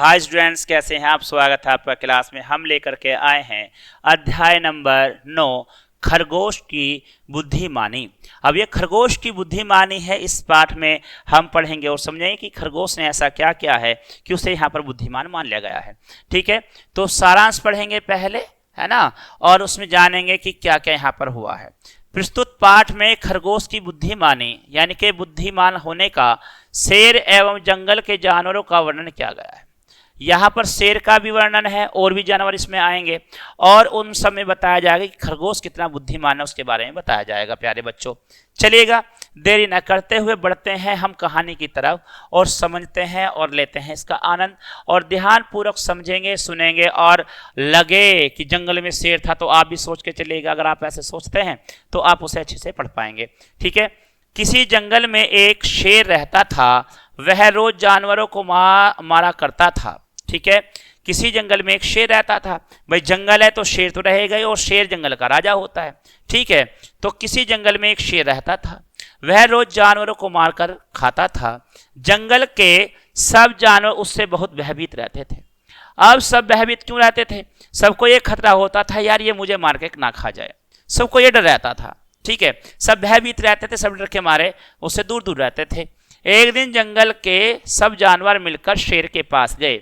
Hi students, कैसे हैं आप। स्वागत है आपका क्लास में। हम लेकर के आए हैं अध्याय नंबर 9 खरगोश की बुद्धिमानी। अब ये खरगोश की बुद्धिमानी है। इस पाठ में हम पढ़ेंगे और समझेंगे कि खरगोश ने ऐसा क्या किया है कि उसे यहाँ पर बुद्धिमान मान लिया गया है। ठीक है, तो सारांश पढ़ेंगे पहले, है ना, और उसमें जानेंगे कि क्या क्या यहाँ पर हुआ है। प्रस्तुत पाठ में खरगोश की बुद्धिमानी यानी कि बुद्धिमान होने का शेर एवं जंगल के जानवरों का वर्णन किया गया है। यहाँ पर शेर का भी वर्णन है और भी जानवर इसमें आएंगे और उन सब में बताया जाएगा कि खरगोश कितना बुद्धिमान है, उसके बारे में बताया जाएगा। प्यारे बच्चों, चलिएगा देरी न करते हुए बढ़ते हैं हम कहानी की तरफ और समझते हैं और लेते हैं इसका आनंद और ध्यान पूर्वक समझेंगे, सुनेंगे। और लगे कि जंगल में शेर था तो आप भी सोच के चलिएगा। अगर आप ऐसे सोचते हैं तो आप उसे अच्छे से पढ़ पाएंगे। ठीक है, किसी जंगल में एक शेर रहता था। वह रोज जानवरों को मारा करता था। ठीक है, किसी जंगल में एक शेर रहता था। भाई जंगल है तो शेर तो रहेगा ही और शेर जंगल का राजा होता है। ठीक है, तो किसी जंगल में एक शेर रहता था। वह रोज जानवरों को मारकर खाता था। जंगल के सब जानवर उससे बहुत भयभीत रहते थे। अब सब भयभीत क्यों रहते थे? सबको ये खतरा होता था यार ये मुझे मार के ना खा जाए। सबको ये डर रहता था। ठीक है, सब भयभीत रहते थे, सब डर के मारे उससे दूर दूर रहते थे। एक दिन जंगल के सब जानवर मिलकर शेर के पास गए।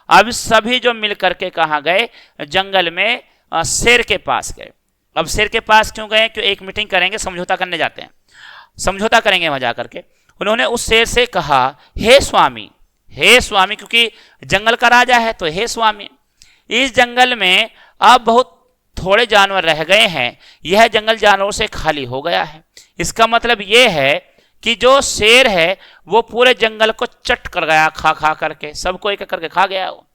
अब सभी जो मिल करके कहाँ गए? जंगल में शेर के पास गए। अब शेर के पास क्यों गए? क्यों? एक मीटिंग करेंगे, समझौता करने जाते हैं, समझौता करेंगे वहां जाकर के। उन्होंने उस शेर से कहा, हे स्वामी, हे स्वामी, क्योंकि जंगल का राजा है तो हे स्वामी, इस जंगल में अब बहुत थोड़े जानवर रह गए हैं। यह जंगल जानवरों से खाली हो गया है। इसका मतलब यह है कि जो शेर है वो पूरे जंगल को चट कर गया, खा खा करके सबको एक करके खा गया वो।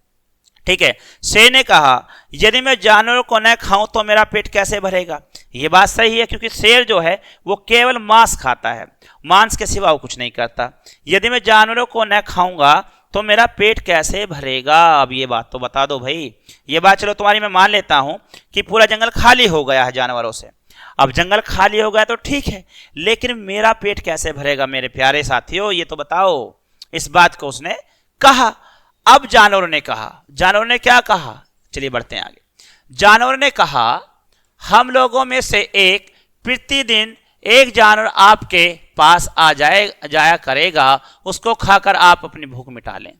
ठीक है, शेर ने कहा, यदि मैं जानवरों को न खाऊं तो मेरा पेट कैसे भरेगा? ये बात सही है, क्योंकि शेर जो है वो केवल मांस खाता है, मांस के सिवा वो कुछ नहीं करता। यदि मैं जानवरों को न खाऊंगा तो मेरा पेट कैसे भरेगा? अब ये बात तो बता दो भाई। ये बात चलो तुम्हारी मैं मान लेता हूं कि पूरा जंगल खाली हो गया है जानवरों से। अब जंगल खाली हो गया तो ठीक है, लेकिन मेरा पेट कैसे भरेगा मेरे प्यारे साथियों, ये तो बताओ। इस बात को उसने कहा। अब जानवरों ने कहा, जानवरों ने क्या कहा? चलिए बढ़ते हैं आगे। जानवरों ने कहा, हम लोगों में से एक प्रतिदिन एक जानवर आपके पास जाया करेगा, उसको खाकर आप अपनी भूख मिटा लें।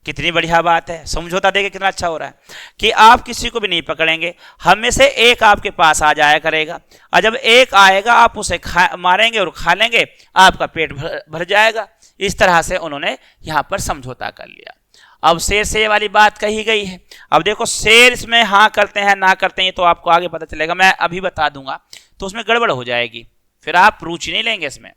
कितनी बढ़िया बात है। समझौता देके कितना अच्छा हो रहा है कि आप किसी को भी नहीं पकड़ेंगे, हम में से एक आपके पास आ जाया करेगा और जब एक आएगा आप उसे मारेंगे और खा लेंगे, आपका पेट भर जाएगा। इस तरह से उन्होंने यहाँ पर समझौता कर लिया। अब शेर से ये वाली बात कही गई है। अब देखो शेर इसमें हाँ करते हैं ना करते हैं तो आपको आगे पता चलेगा, मैं अभी बता दूंगा तो उसमें गड़बड़ हो जाएगी, फिर आप रुचि नहीं लेंगे इसमें।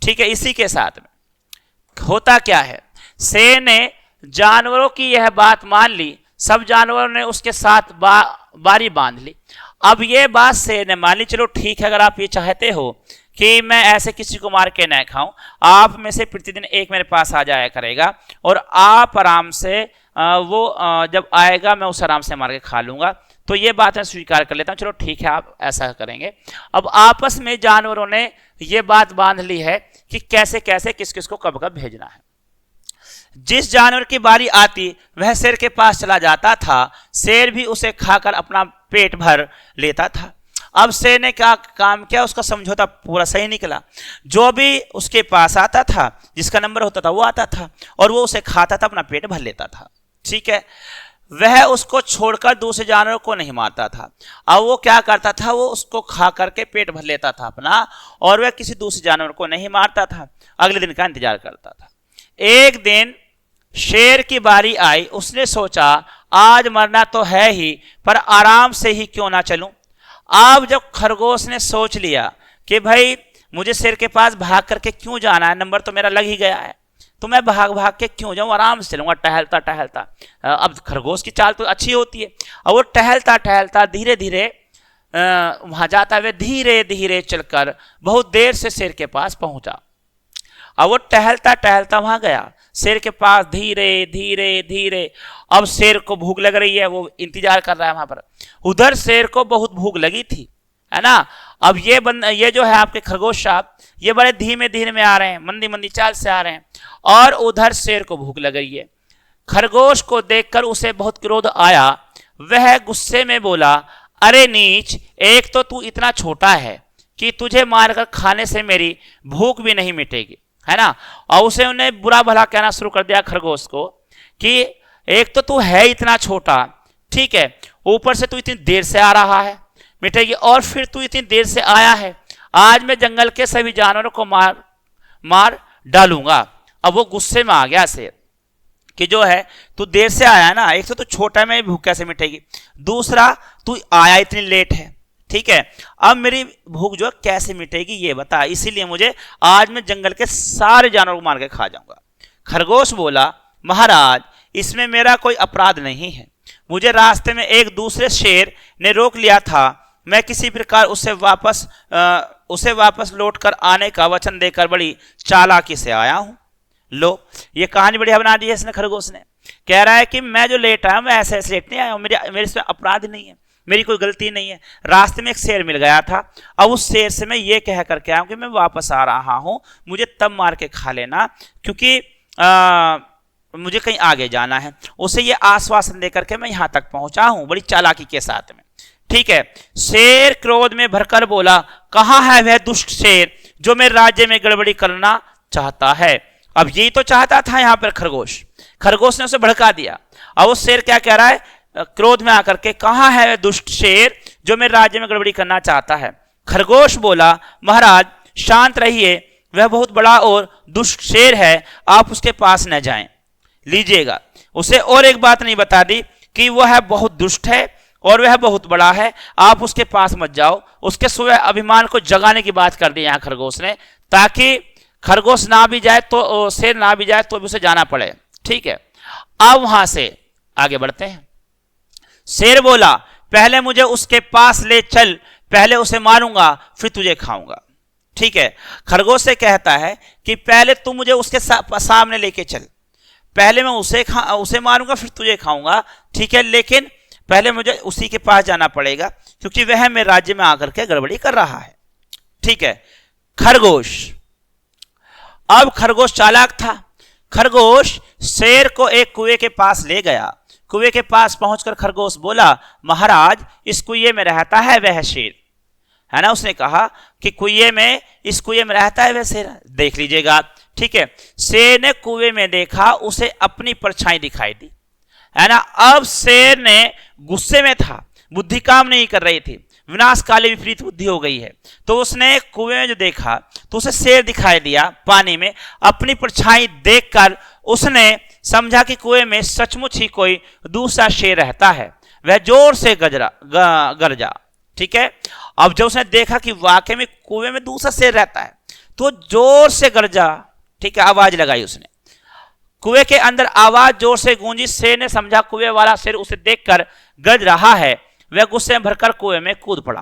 ठीक है, इसी के साथ में होता क्या है, शेर ने जानवरों की यह बात मान ली। सब जानवरों ने उसके साथ बारी बांध ली। अब ये बात शेर ने मान ली, चलो ठीक है, अगर आप ये चाहते हो कि मैं ऐसे किसी को मार के न खाऊं, आप में से प्रतिदिन एक मेरे पास आ जाया करेगा और आप आराम से जब आएगा मैं उसे आराम से मार के खा लूंगा। तो ये बात मैं स्वीकार कर लेता हूं, चलो ठीक है आप ऐसा करेंगे। अब आपस में जानवरों ने ये बात बांध ली है कि कैसे कैसे किस किस को कब कब भेजना है। जिस जानवर की बारी आती वह शेर के पास चला जाता था। शेर भी उसे खाकर अपना पेट भर लेता था। अब शेर ने क्या काम किया, उसका समझौता पूरा सही निकला। जो भी उसके पास आता था, जिसका नंबर होता था वो आता था और वो उसे खाता था, अपना पेट भर लेता था। ठीक है, वह उसको छोड़कर दूसरे जानवरों को नहीं मारता था। अब वो क्या करता था, वो उसको खा करके पेट भर लेता था अपना, और वह किसी दूसरे जानवर को नहीं मारता था, अगले दिन का इंतजार करता था। एक दिन शेर की बारी आई। उसने सोचा आज मरना तो है ही, पर आराम से ही क्यों ना चलूं। अब जब खरगोश ने सोच लिया कि भाई मुझे शेर के पास भाग करके क्यों जाना है, नंबर तो मेरा लग ही गया है, तो मैं भाग भाग के क्यों जाऊं, आराम से चलूंगा टहलता टहलता। अब खरगोश की चाल तो अच्छी होती है, और वो टहलता टहलता धीरे धीरे वहां जाता हुआ धीरे धीरे चलकर बहुत देर से शेर के पास पहुंचा। अब वो टहलता टहलता वहां गया शेर के पास, धीरे धीरे धीरे। अब शेर को भूख लग रही है, वो इंतजार कर रहा है वहां पर। उधर शेर को बहुत भूख लगी थी, है ना। अब ये जो है आपके खरगोश साहब, ये बड़े धीमे धीमे आ रहे हैं, मंदी मंदी चाल से आ रहे हैं, और उधर शेर को भूख लग रही है। खरगोश को देखकर उसे बहुत क्रोध आया। वह गुस्से में बोला, अरे नीच, एक तो तू इतना छोटा है कि तुझे मारकर खाने से मेरी भूख भी नहीं मिटेगी, है ना। और उसे उन्हें बुरा भला कहना शुरू कर दिया खरगोश को कि एक तो तू है इतना छोटा, ठीक है, ऊपर से तू इतनी देर से आ रहा है, मिटेगी, और फिर तू इतनी देर से आया है, आज मैं जंगल के सभी जानवरों को मार डालूंगा। अब वो गुस्से में आ गया शेर कि जो है तू देर से आया है ना, एक तो तू छोटा में भूख कैसे मिटेगी, दूसरा तू आया इतनी लेट है, ठीक है, अब मेरी भूख जो कैसे मिटेगी ये बता, इसीलिए मुझे आज मैं जंगल के सारे जानवरों को मार के खा जाऊंगा। खरगोश बोला, महाराज, इसमें मेरा कोई अपराध नहीं है, मुझे रास्ते में एक दूसरे शेर ने रोक लिया था, मैं किसी प्रकार उसे वापस लौटकर आने का वचन देकर बड़ी चालाकी से आया हूं। लो, ये कहानी बढ़िया बना दी है इसने, खरगोश ने कह रहा है कि मैं जो लेट आया, मैं ऐसे लेट नहीं आया हूं, मेरे इसमें अपराध नहीं है, मेरी कोई गलती नहीं है, रास्ते में एक शेर मिल गया था, अब उस शेर से मैं ये कह करके आया हूं कि मैं वापस आ रहा हूं, मुझे तब मार के खा लेना, क्योंकि मुझे कहीं आगे जाना है। उसे ये आश्वासन देकर के मैं यहां तक पहुंचा हूं बड़ी चालाकी के साथ में, ठीक है। शेर क्रोध में भरकर बोला, कहां है वह दुष्ट शेर जो मेरे राज्य में गड़बड़ी करना चाहता है। अब यही तो चाहता था यहां पर खरगोश ने उसे भड़का दिया। अब वो शेर क्या कह रहा है क्रोध में आकर के, कहां है वह दुष्ट शेर जो मेरे राज्य में गड़बड़ी करना चाहता है। खरगोश बोला, महाराज शांत रहिए, वह बहुत बड़ा और दुष्ट शेर है, आप उसके पास न जाएं। लीजिएगा, उसे और एक बात नहीं बता दी कि वह बहुत दुष्ट है और वह बहुत बड़ा है, आप उसके पास मत जाओ। उसके स्वयं अभिमान को जगाने की बात कर दी यहां खरगोश ने, ताकि खरगोश ना भी जाए तो शेर ना भी जाए तो भी उसे जाना पड़े, ठीक है। अब वहां से आगे बढ़ते हैं। शेर बोला, पहले मुझे उसके पास ले चल, पहले उसे मारूंगा फिर तुझे खाऊंगा, ठीक है। खरगोश से कहता है कि पहले तू मुझे उसके सामने लेके चल, पहले मैं उसे मारूंगा फिर तुझे खाऊंगा, ठीक है, लेकिन पहले मुझे उसी के पास जाना पड़ेगा क्योंकि वह मेरे राज्य में आकर के गड़बड़ी कर रहा है, ठीक है। अब खरगोश चालाक था। खरगोश शेर को एक कुएं के पास ले गया। कुएं के पास पहुंचकर खरगोश बोला, महाराज इस कुएं में रहता है वह शेर, है ना। उसने कहा कि इस कुएं में रहता है वह शेर, देख लीजिएगा, ठीक है। शेर ने कुएं में देखा, उसे अपनी परछाई दिखाई दी, है ना। अब शेर ने गुस्से में था, बुद्धि काम नहीं कर रही थी, विनाशकाली विपरीत बुद्धि हो गई है, तो उसने कुएं में जो देखा तो उसे शेर दिखाई दिया पानी में। अपनी परछाई देखकर उसने समझा कि कुएं में सचमुच ही कोई दूसरा शेर रहता है। वह जोर से गरजा, ठीक है। अब जब उसने देखा कि वाकई में कुएं में दूसरा शेर रहता है तो जोर से गरजा, ठीक है, आवाज लगाई उसने। कुएं के अंदर आवाज जोर से गूंजी। शेर ने समझा कुएं वाला शेर उसे देखकर गरज रहा है। वह गुस्से में भरकर कुएं में कूद पड़ा।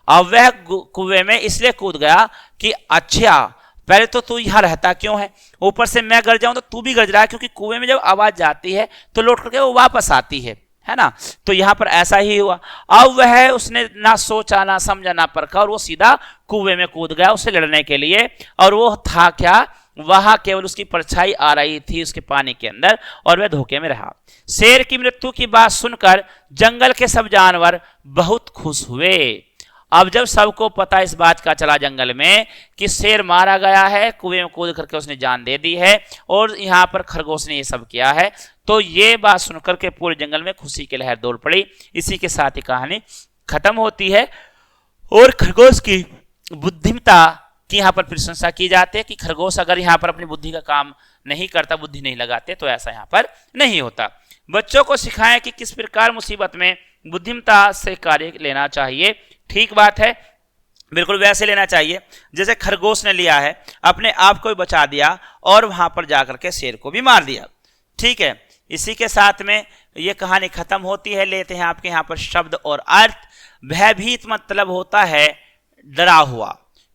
अब वह कुएं में इसलिए कूद गया कि अच्छा, पहले तो तू यहां रहता क्यों है, ऊपर से मैं गरज जाऊं तो तू भी गरज रहा है, क्योंकि कुएं में जब आवाज जाती है तो लौट करके वो वापस आती है ना। तो यहां पर ऐसा ही हुआ। अब वह उसने ना सोचा ना समझा ना परखा और वो सीधा कुएं में कूद गया उससे लड़ने के लिए। और वो था क्या, वहां केवल उसकी परछाई आ रही थी उसके पानी के अंदर और वह धोखे में रहा। शेर की मृत्यु की बात सुनकर जंगल के सब जानवर बहुत खुश हुए। अब जब सबको पता इस बात का चला जंगल में कि शेर मारा गया है, कुएं में कूद करके उसने जान दे दी है और यहाँ पर खरगोश ने ये सब किया है, तो ये बात सुनकर के पूरे जंगल में खुशी की लहर दौड़ पड़ी। इसी के साथ ही कहानी खत्म होती है और खरगोश की बुद्धिमता की यहाँ पर प्रशंसा की जाती है कि खरगोश अगर यहाँ पर अपनी बुद्धि का काम नहीं करता, बुद्धि नहीं लगाते, तो ऐसा यहाँ पर नहीं होता। बच्चों को सिखाएं कि किस प्रकार मुसीबत में बुद्धिमता से कार्य लेना चाहिए। ठीक बात है, बिल्कुल वैसे लेना चाहिए जैसे खरगोश ने लिया है, अपने आप को भी बचा दिया और वहां पर जाकर के शेर को भी मार दिया। ठीक है, इसी के साथ में ये कहानी खत्म होती है। लेते हैं आपके यहाँ पर शब्द और अर्थ। भयभीत मतलब होता है डरा हुआ,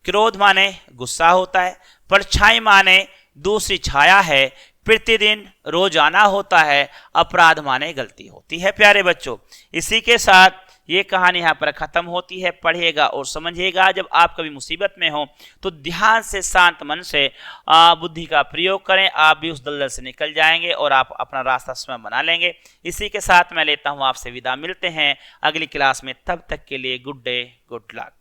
क्रोध माने गुस्सा होता है, परछाई माने दूसरी छाया है, प्रतिदिन रोजाना होता है, अपराध माने गलती होती है। प्यारे बच्चों, इसी के साथ ये कहानी यहाँ पर खत्म होती है। पढ़िएगा और समझिएगा। जब आप कभी मुसीबत में हो तो ध्यान से, शांत मन से बुद्धि का प्रयोग करें, आप भी उस दलदल से निकल जाएंगे और आप अपना रास्ता स्वयं बना लेंगे। इसी के साथ मैं लेता हूँ आपसे विदा। मिलते हैं अगली क्लास में, तब तक के लिए गुड डे, गुड लक।